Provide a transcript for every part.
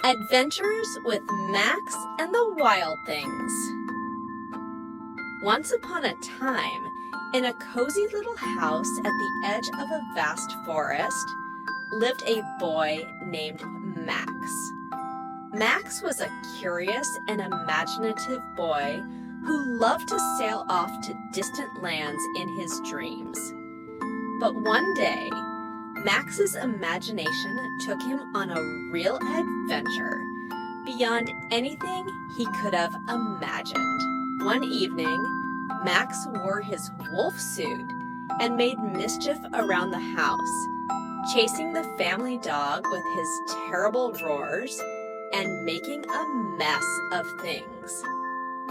Adventures with Max and the Wild Things. Once upon a time, in a cozy little house at the edge of a vast forest, lived a boy named Max. Max was a curious and imaginative boy who loved to sail off to distant lands in his dreams. But one day, Max's imagination took him on a real adventure beyond anything he could have imagined. One evening, Max wore his wolf suit and made mischief around the house, chasing the family dog with his terrible roars and making a mess of things.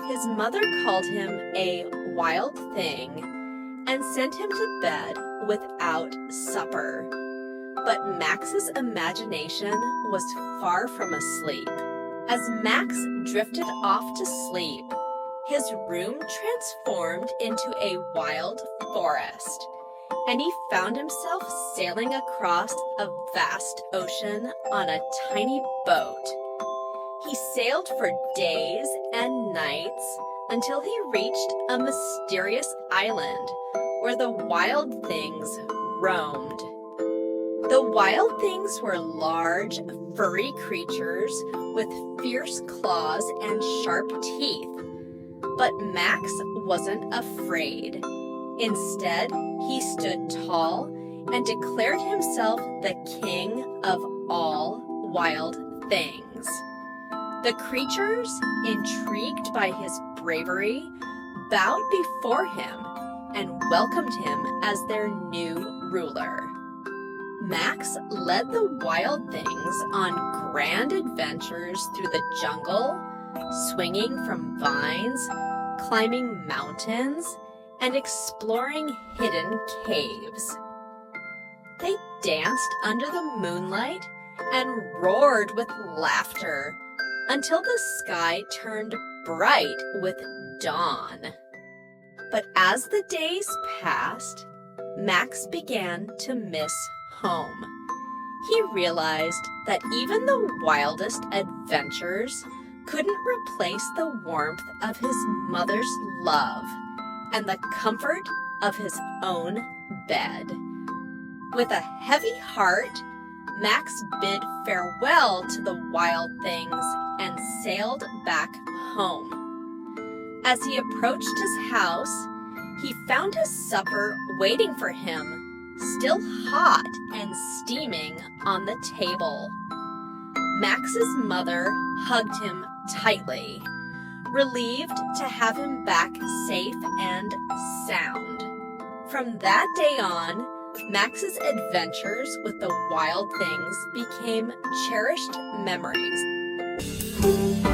His mother called him a wild thing and sent him to bed without supper. But Max's imagination was far from asleep. As Max drifted off to sleep, his room transformed into a wild forest, and he found himself sailing across a vast ocean on a tiny boat. He sailed for days and nights until he reached a mysterious island where the wild things roamed. The wild things were large, furry creatures with fierce claws and sharp teeth. But Max wasn't afraid. Instead, he stood tall and declared himself the king of all wild things. The creatures, intrigued by his bravery, bowed before him and welcomed him as their new ruler. Max led the wild things on grand adventures through the jungle, swinging from vines, climbing mountains, and exploring hidden caves. They danced under the moonlight and roared with laughter until the sky turned bright with dawn. But as the days passed, Max began to miss home. He realized that even the wildest adventures couldn't replace the warmth of his mother's love and the comfort of his own bed. With a heavy heart, Max bid farewell to the wild things and sailed back home. As he approached his house, he found his supper waiting for him, still hot and steaming on the table. Max's mother hugged him tightly, relieved to have him back safe and sound. From that day on, Max's adventures with the wild things became cherished memories.